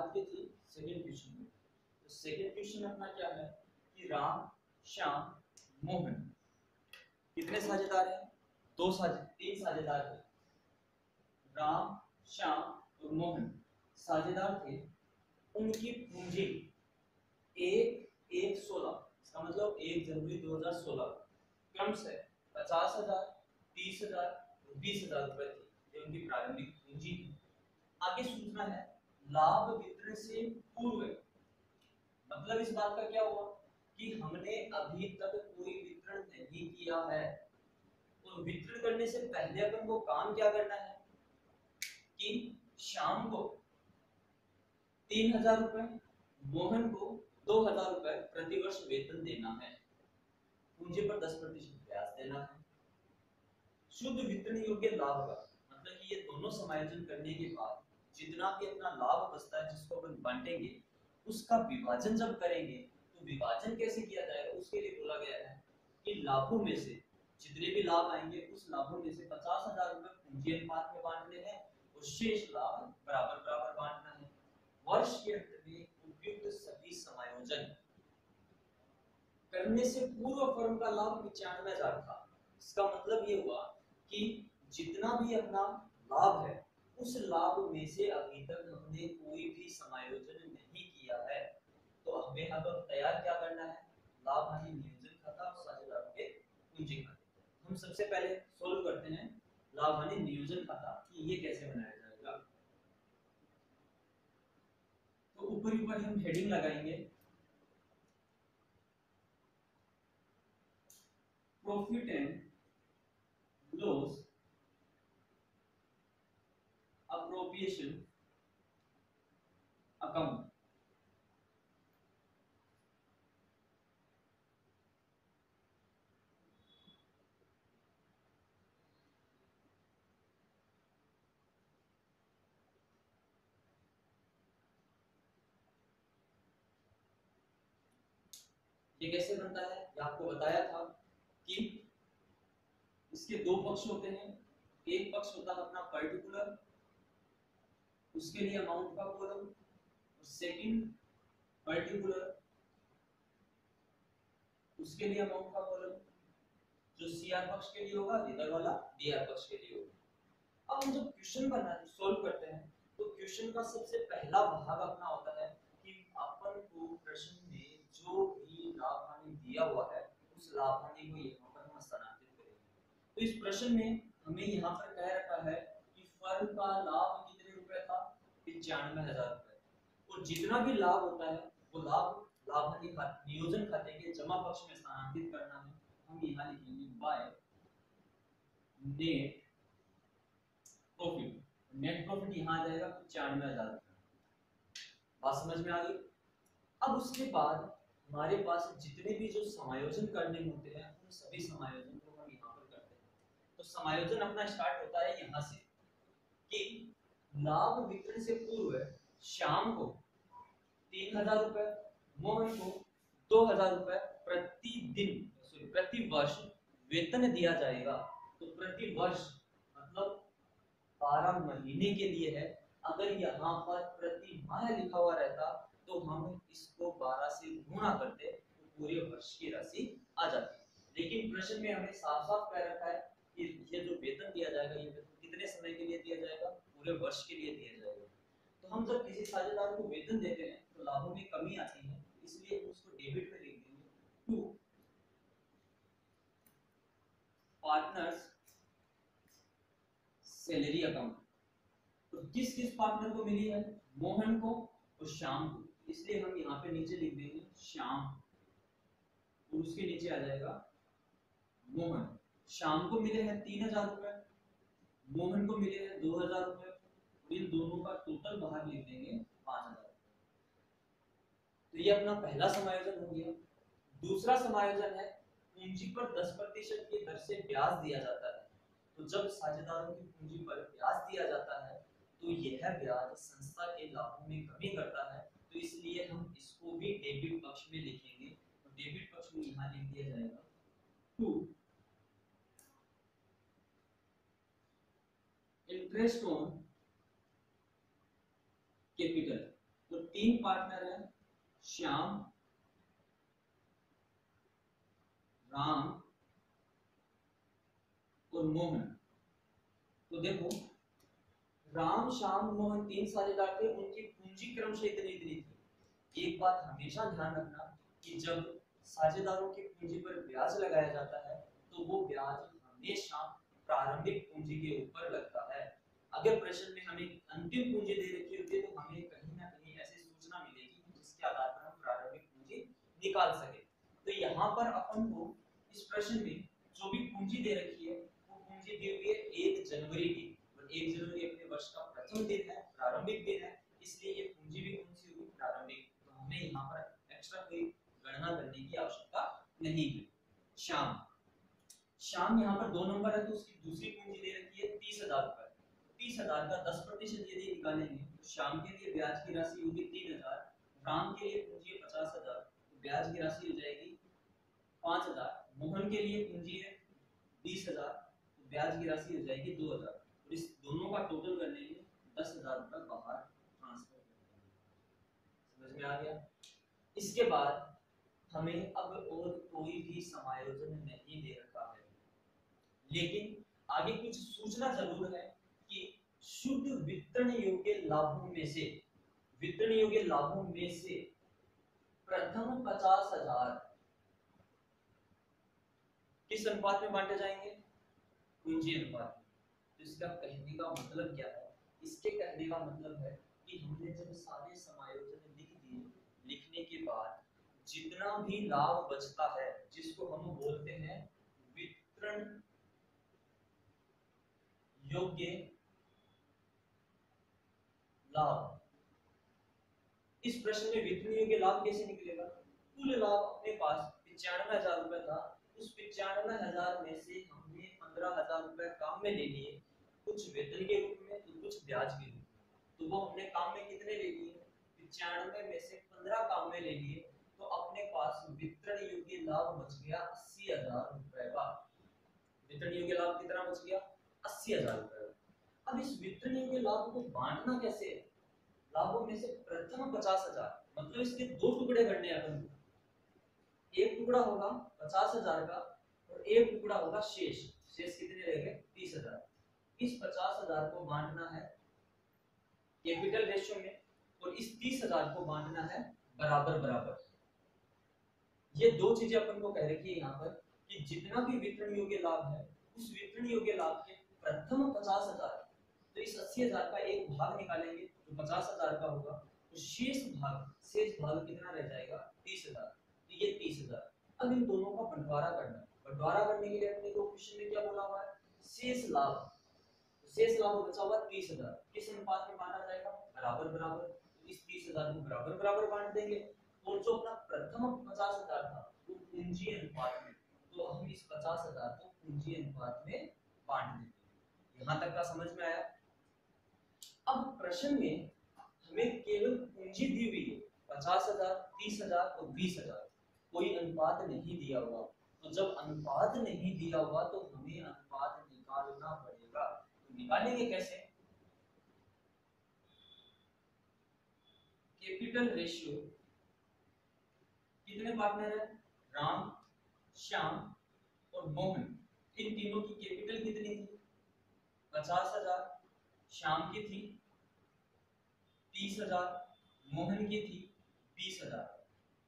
बात की थी सेकंड क्वेश्चन में। तो सेकंड क्वेश्चन अपना क्या है कि राम, श्याम, मोहन कितने साझेदार हैं? तीन साझेदार थे। राम, श्याम और मोहन साझेदार थे। उनकी पूंजी 1/16, इसका मतलब 1 जनवरी 2016 क्रम से 50,000, 30,000 और 20,000 रुपए थी। ये उनकी प्रारंभिक पूंजी थी। आगे सूचना है लाभ वितरण से पूर्व, मतलब इस बात का क्या हुआ कि हमने अभी तक कोई वितरण नहीं किया है, तो वितरण करने से पहले अपन को काम क्या करना है कि शाम को 3,000 रुपए, मोहन को 2,000 रुपए प्रतिवर्ष वेतन देना है। पूंजी पर 10% ब्याज देना है। शुद्ध वितरण योग्य लाभ का मतलब कि ये दोनों समायोजन करने के बाद जितना भी अपना लाभ बचता है जिसको अपन बांटेंगे, उसका विभाजन जब करेंगे तो विभाजन कैसे किया जाएगा उसके लिए बोला गया है कि लाभों में से जितने भी लाभ आएंगे उस लाभों में से 50,000 रुपए पूंजी अनुपात में बांटने हैं और शेष लाभ बराबर बराबर बांटना है। वर्ष के अंत में उपयुक्त सभी समायोजन करने से पूर्व फर्म का लाभ 95,000 था। इसका मतलब ये हुआ कि जितना भी अपना लाभ है उस लाभ में से अभी तक हमने कोई भी समायोजन नहीं किया है, तो हमें अब तैयार क्या करना है, लाभ हानि नियोजन खाता और साझेदारों के पूंजी खाते। हम सबसे पहले सोल्व करते हैं लाभ हानि नियोजन खाता कि ये कैसे बनाया जाएगा। तो ऊपर हम हेडिंग लगाएंगे profit and loss appropriation account। ये कैसे बनता है, ये आपको बताया था कि इसके दो पक्ष होते हैं। एक पक्ष होता है अपना पर्टिकुलर, उसके लिए अमाउंट का कॉलम, और सेकंड पर्टिकुलर, उसके लिए अमाउंट का कॉलम। जो सीआर पक्ष के लिए होगा इधर वाला डीआर पक्ष के लिए होगा। अब हम जब क्वेश्चन बनाते सॉल्व करते हैं तो क्वेश्चन का सबसे पहला भाग अपना होता है कि अपन को प्रश्न में जो भी लाभ हानि दिया हुआ है उस लाभ हानि को यहाँ पर हम स्थानांतरित करेंगे। तो इस प्रश्न में हमें यहाँ पर कह रखा है कि फर्म का लाभ कितने रुपए था, 95,000 रुपए, और जितना भी लाभ होता है वो लाभ हानि नियोजन खाते के जमा पक्ष में स्थानांतरित करना है। हम यहाँ लिखेंगे by net profit. Net profit यहाँ आ जाएगा 95,000 रुपए। बात समझ में आ गई। अब उसके बाद हमारे पास जितने भी जो समायोजन करने होते हैं उन सभी समायोजन को हम यहाँ पर करते हैं। तो समायोजन अपना स्टार्ट होता है यहाँ से कि लाभ वितरण से पूर्व शाम को 3,000 रुपए, मोहन को 2,000 रुपए प्रति वर्ष वेतन दिया जाएगा। तो प्रति वर्ष मतलब 12 महीने के लिए है। अगर यहाँ पर प्रति माह लिखा हुआ रहता तो हम इसको 12 से गुणा करते तो पूरे वर्ष की राशि आ जाती। लेकिन प्रश्न में हमें साफ साफ कह रखा है कि ये जो वेतन दिया जाएगा ये वेतन कितने समय के लिए दिया जाएगा, पूरे वर्ष के लिए दिया जाएगा। तो हम जब किसी साझेदार को वेतन देते हैं तो लाभों में कमी आती है, इसलिए हम उसको डेबिट में लिख देंगे टू पार्टनर्स सैलरी अकाउंट। तो किस किस पार्टनर को मिली है, मोहन को और श्याम को, इसलिए हम यहाँ पे नीचे लिख देंगे श्याम और उसके नीचे आ जाएगा मोहन। श्याम को मिले हैं 3,000 रुपए, मोहन को मिले हैं 2,000 रुपए, और इन दोनों का टोटल बाहर लिख देंगे 5,000। तो ये अपना पहला समायोजन हो गया। दूसरा समायोजन है पूंजी पर 10% की दर से ब्याज दिया जाता है। तो जब साझेदारों की पूंजी पर ब्याज दिया जाता है तो यह ब्याज संस्था के लाभों में कमी करता है, तो इसलिए हम इसको भी डेबिट पक्ष में लिखेंगे। तो डेबिट पक्ष में यहाँ लिख दिया जाएगा टू इंटरेस्ट ऑन कैपिटल। तो 3 पार्टनर है, श्याम, राम और मोहन। तो देखो राम, श्याम, मोहन 3 साझेदार थे, उनकी पूंजी क्रमशः इतनी इतनी थी। एक बात हमेशा ध्यान रखना कि जब साझेदारों की पूंजी पर ब्याज लगाया जाता है तो वो ब्याज हमेशा प्रारंभिक पूंजी के ऊपर लगता है। अगर प्रश्न में हमें अंतिम पूंजी दे रखी होती है तो हमें कहीं ना कहीं ऐसी सूचना मिलेगी जिसके आधार पर हम प्रारंभिक पूंजी निकाल सके। तो यहाँ पर अपन को इस प्रश्न में जो भी पूंजी दे रखी है वो पूंजी दी हुई है 1 जनवरी की, और 1 जनवरी अपने वर्ष का प्रथम दिन है, प्रारंभिक दिन है, इसलिए ये पूंजी भी कौन सी हुई, प्रारंभिक। तो हमें यहाँ पर एक्स्ट्रा कोई गणना करने की आवश्यकता नहीं है। श्याम, श्याम यहाँ पर 2 नंबर है तो उसकी दूसरी पूंजी दे रखी है 30,000 रुपए। 30,000 का 10% यदि निकालेंगे तो श्याम के लिए ब्याज की राशि होगी 3,000, राम के लिए पूंजी है 50,000, तो ब्याज की राशि हो जाएगी 5,000, मोहन के लिए पूंजी है 20,000, तो ब्याज की राशि हो जाएगी 2,000, और इस दोनों का टोटल कर लेंगे 10,000 रुपए बाहर ट्रांसफर कर देंगे। समझ में आ गया। इसके बाद हमें अब और कोई भी समायोजन नहीं दे रखा है, लेकिन आगे कुछ सूचना जरूर है कि शुद्ध वितरण योग्य लाभों में से, वितरण योग्य लाभों में से प्रथम 50,000 किस अनुपात में बांटे जाएंगे, पूंजी अनुपात में। तो इसका कहने का मतलब क्या है, इसके कहने का मतलब है कि हमने जब सारे समायोजन लिख दिए, लिखने के बाद जितना भी लाभ बचता है जिसको हम बोलते हैं वितरण योग्य लाभ। इस प्रश्न में वितरण योग्य लाभ कैसे निकलेगा, कुल लाभ अपने पास 95,000 रुपए था, उस 95,000 में से हमने 15,000 रुपए काम में ले लिए, कुछ वेतन के रूप में तो कुछ ब्याज के रूप में। तो वो हमने काम में कितने ले लिए, 95 में से 15 काम में ले लिए, तो अपने पास वितरण योग्य लाभ बच गया 80,000 रुपए का। वितरण योग्य लाभ कितना बच गया, 80,000 रुपए। अब इस वितरण योग्य लाभ को बांटना कैसे है, लाभों में से प्रथम 50,000, मतलब इसके 2 टुकड़े करने हैं अपन को। एक टुकड़ा होगा 50,000 का और एक टुकड़ा होगा शेष। शेष कितने रह गए, 30,000। इस 50,000 को बांटना है कैपिटल रेशियो में, और इस 30,000 को बांटना है बराबर बराबर। ये दो चीजें अपन को कह रखी है यहाँ पर कि जितना भी वितरण योग्य लाभ है उस वितरण योग्य लाभ के प्रथम 50,000, तो इस 80,000 का एक भाग निकालेंगे जो 50,000 का होगा, तो शेष भाग कितना रह जाएगा, 30,000। तो ये 30,000। अब इन दोनों का बंटवारा करना है। बंटवारा करने के लिए अपने को क्वेश्चन में क्या बोला हुआ है, शेष लाभ। तो शेष लाभ बचा हुआ 30,000, किस अनुपात में बांटा जाएगा, बराबर बराबर। तो इस 30,000 को बराबर बराबर बांट देंगे, और जो अपना प्रथम 50,000 था वो पूंजी अनुपात में, तो हम इस 50,000 को पूंजी अनुपात में बांट देंगे। यहां तक का समझ में आया। अब प्रश्न में हमें केवल पूंजी दी हुई है 50,000, 30,000 और 20,000, कोई अनुपात नहीं दिया हुआ। तो जब अनुपात नहीं दिया हुआ तो हमें अनुपात निकालना पड़ेगा। तो निकालेंगे कैसे, कैपिटल रेशियो, कितने पार्टनर है, राम, श्याम और मोहन, इन तीनों की कैपिटल कितनी थी, 50,000, श्याम की थी 30,000, मोहन की थी 20,000।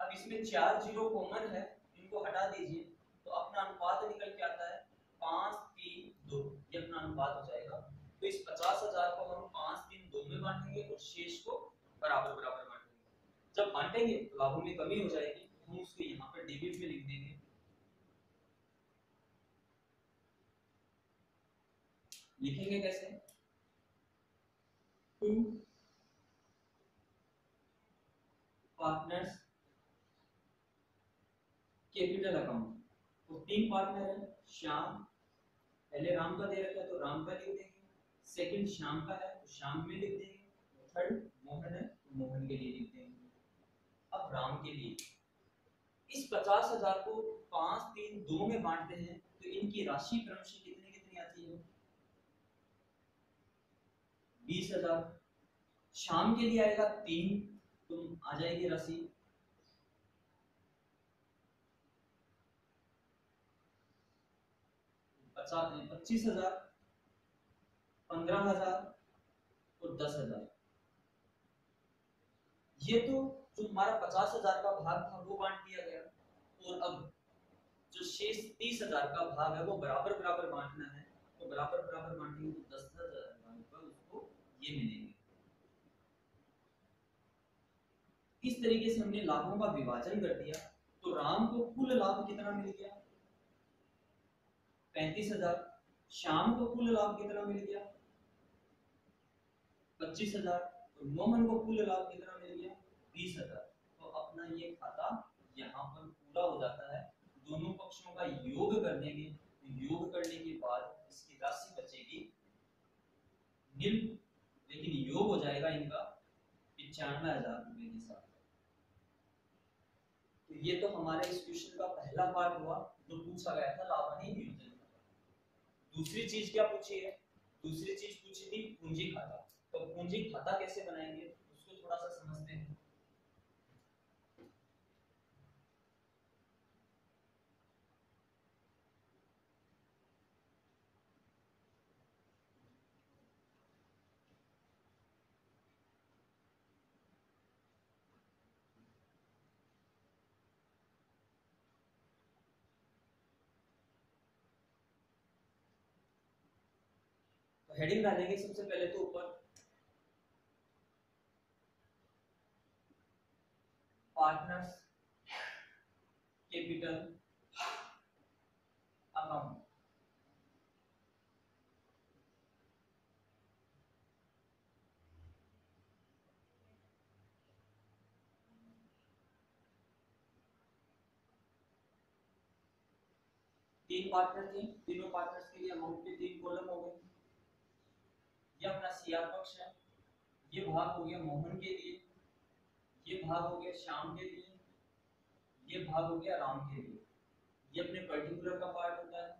अब इसमें 4 जीरो कॉमन है, इनको हटा दीजिए तो अपना अनुपात निकल के आता है 5-3-2, ये अपना अनुपात हो जाएगा। तो इस 50,000 को हम 5-3-2 में बांटेंगे और शेष को बराबर बराबर बांटेंगे। जब बांटेंगे तो लाभों में कमी हो जाएगी, हम उसको यहाँ पर डेबिट में लिख देंगे। लिखेंगे कैसे, 2 पार्टनर्स कैपिटल अकाउंट, तो 3 पार्टनर है, श्याम, पहले राम का दे रखा है तो राम का लिख देंगे, सेकंड श्याम का है तो श्याम में लिख देंगे, थर्ड मोहन है तो मोहन के लिए लिख देंगे। अब राम के लिए इस 50,000 को 5-3-2 में बांटते हैं तो इनकी राशि क्रमशः कितनी कितनी आती है, 20,000। श्याम के लिए आएगा 3, तो आ जाएगी राशि 25,000, 15,000 और 10,000। ये तो जो हमारा 50,000 का भाग था वो बांट दिया गया, और अब जो शेष 30,000 का भाग है वो बराबर बराबर बांटना है। तो बराबर बराबर बांटेंगे तो 10,000 रुपए उसको ये मिलेंगे। इस तरीके से हमने लाभों का विभाजन कर दिया। तो राम को कुल लाभ कितना मिल गया? 35,000। श्याम को कुल लाभ कितना मिल गया? 25,000। और मोहन को कुल लाभ कितना मिल गया? 20,000। तो अपना ये खाता यहाँ पर पूरा हो जाता है। दोनों पक्षों का योग कर देंगे, योग करने के बाद इसकी राशि बचेगी निल, लेकिन योग हो जाएगा इनका 95,000 रुपए के साथ। तो ये तो हमारे इस क्वेश्चन का पहला पार्ट हुआ जो पूछा गया था लाभ हानि वियोजन। दूसरी चीज क्या पूछी है? दूसरी चीज पूछी थी पूंजी खाता। तो पूंजी खाता कैसे बनाएंगे उसको थोड़ा सा समझते हैं। तो हेडिंग डालेंगे सबसे पहले तो ऊपर पार्टनर्स कैपिटल अकाउंट। तीन पार्टनर थे, तीनों पार्टनर्स के लिए अमाउंट के तीन कॉलम हो गए। ये अपना सीआर पक्ष है, ये भाग हो गया मोहन के लिए, ये भाग हो गया श्याम के लिए, ये भाग हो गया राम के लिए। ये अपने पर्टिकुलर का पार्ट होता है।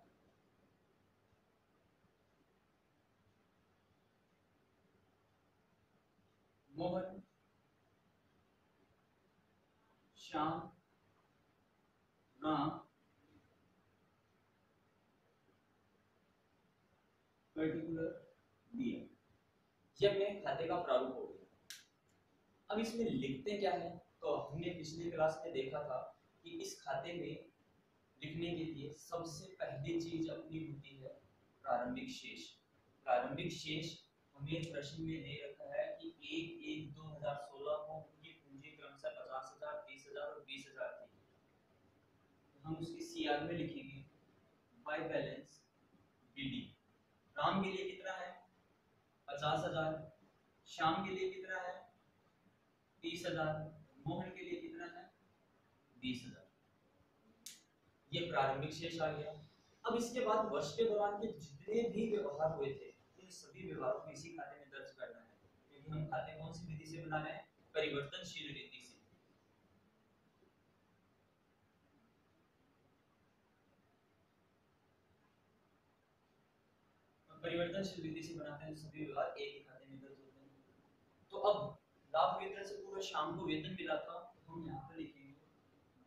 मोहन, श्याम, राम, पर्टिकुलर दिया। ये अपने खाते का प्रारूप हो गया। अब इसमें लिखते क्या है? तो हमने पिछली क्लास में देखा था कि इस खाते में लिखने के लिए सबसे पहली चीज अपनी होती है प्रारंभिक शेष। प्रारंभिक शेष हमें प्रश्न में दे रखा है कि 1/1/2016 को उनकी पूंजी क्रमशः 50,000, 30,000 और 20,000 थी। तो हम उसकी सीआर में लिखेंगे बाय बैलेंस बीडी। राम के लिए कितना है? 50,000। श्याम के लिए कितना है? 30,000। मोहन के लिए कितना है? 20,000। ये प्रारंभिक शेष आ गया। अब इसके बाद वर्ष के दौरान के जितने भी व्यवहार हुए थे उन सभी व्यवहारों को इसी खाते में दर्ज करना है, क्योंकि हम खाते कौन सी विधि से बना रहे हैं? परिवर्तनशील रीति से। परिवर्तनशील विधि से बनाते हैं, सभी व्यवहार एक ही खाते में दर्ज होते हैं। तो अब लाभ वेतन से पूरा शाम को वेतन मिला था, तो हम यहाँ पर लिखेंगे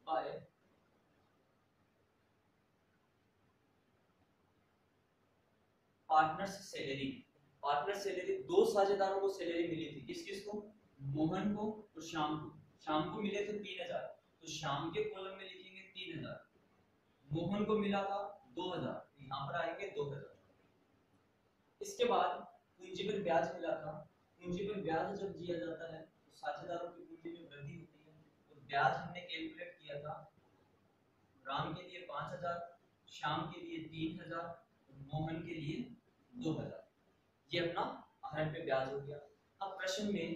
bye partners salary. Partner salary, दो साझेदारों को सैलरी मिली थी। किस किस को? मोहन को और श्याम को। श्याम को मिले थे 3,000, तो श्याम के कॉलम में लिखेंगे 3,000। मोहन को मिला था 2,000, यहाँ पर आएंगे 2,000। इसके बाद पूंजी पर ब्याज मिला था। पूंजी पर ब्याज जब दिया जाता है तो साझेदारों की पूंजी में वृद्धि होती है। तो ब्याज हमने कैलकुलेट किया था, राम के लिए 5,000, श्याम के लिए 3,000, मोहन के लिए 2,000। ये अपना आहरण पे ब्याज हो गया। अब प्रश्न में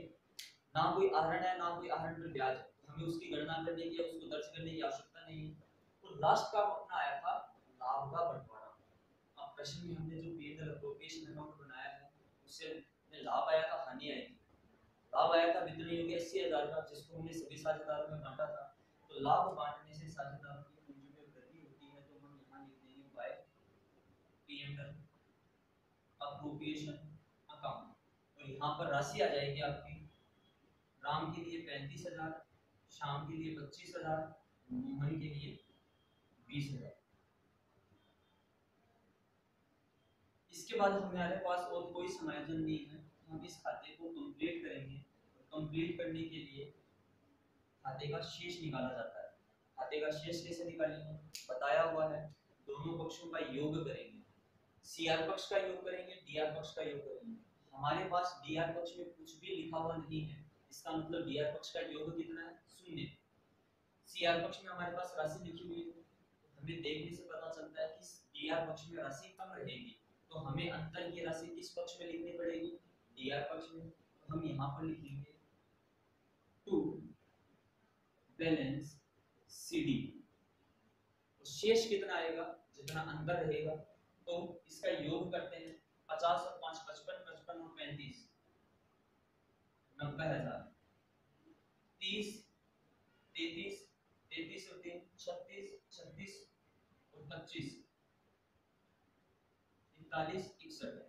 ना कोई आहरण है ना कोई आहरण पर ब्याज है, हमें उसकी गणना करने की या उसको दर्ज करने की आवश्यकता नहीं है। तो लास्ट का अपना आया था लाभ का बंटवारा। अब प्रश्न में हमने जो P&L एप्रोप्रिएशन अकाउंट बनाया है उससे लाभ आया था, हानि आई थी। लाभ आया था वितरण योग्य 80,000 का, जिसको हमने सभी साझेदारों में बांटा था। तो लाभ बांटने से साझेदारों की पूंजी में वृद्धि होती है, तो हम यहाँ लिख देंगे बाय P&L एप्रोप्रिएशन अकाउंट। और यहाँ पर राशि आ जाएगी आपकी राम के लिए 35,000, श्याम के लिए 25,000, मोहन के लिए 20,000। इसके बाद हमारे पास और कोई समायोजन नहीं है, हम इस खाते को कंप्लीट करेंगे। कंप्लीट करने के लिए खाते का शेष निकाला जाता है। खाते का शेष कैसे निकालेंगे, बताया हुआ है, दोनों पक्षों का योग करेंगे। सीआर पक्ष का योग करेंगे, डीआर पक्ष का योग करेंगे। हमारे पास डीआर पक्ष में कुछ भी लिखा हुआ नहीं है, इसका मतलब डीआर पक्ष का योग कितना है, 0। सीआर पक्ष में हमारे पास राशि लिखी हुई है, हमें देखने से पता चलता है कि डीआर पक्ष में राशि कम रहेगी, तो हमें अंतर की राशि किस पक्ष में लिखनी पड़ेगी, डीआर पक्ष में। तो हम यहाँ पर लिखेंगे टू बैलेंस सीडी। शेष कितना आएगा, जितना अंतर रहेगा, तो इसका योग करते हैं। 50 और 5 55, 55 और 35 90,000, 30 33 33 और 3 36 36 और 25 41 61,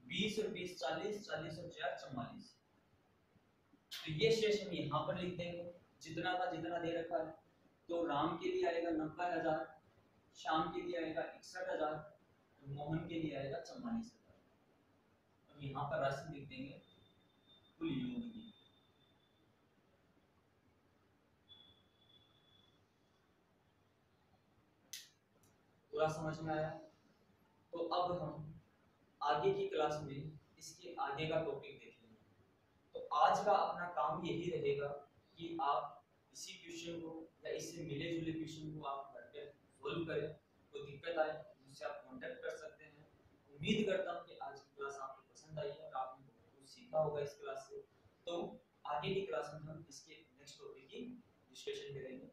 20 और 20 40 40 और 4 44। तो ये शेष हम यहाँ पर लिख देंगे, जितना का जितना दे रखा है। तो राम के लिए आएगा 90,000, श्याम के लिए आएगा 61,000, तो मोहन के लिए आएगा 44,000। तो यहाँ पर राशि लिख देंगे कुल योग की। पूरा समझ में आया? तो अब हम आगे की क्लास में इसके आगे का टॉपिक देखेंगे। तो आज का अपना काम यही रहेगा कि आप इसी क्वेश्चन को या इससे मिले जुले क्वेश्चन को आप घर पे सॉल्व करें। कोई दिक्कत आए मुझसे आप कांटेक्ट कर सकते हैं। उम्मीद करता हूँ कि आज की क्लास आपको पसंद आई है और आपने बहुत कुछ सीखा होगा इस क्लास से। तो आगे की क्लास में हम इसके नेक्स्ट टॉपिक की डिस्कशन करेंगे।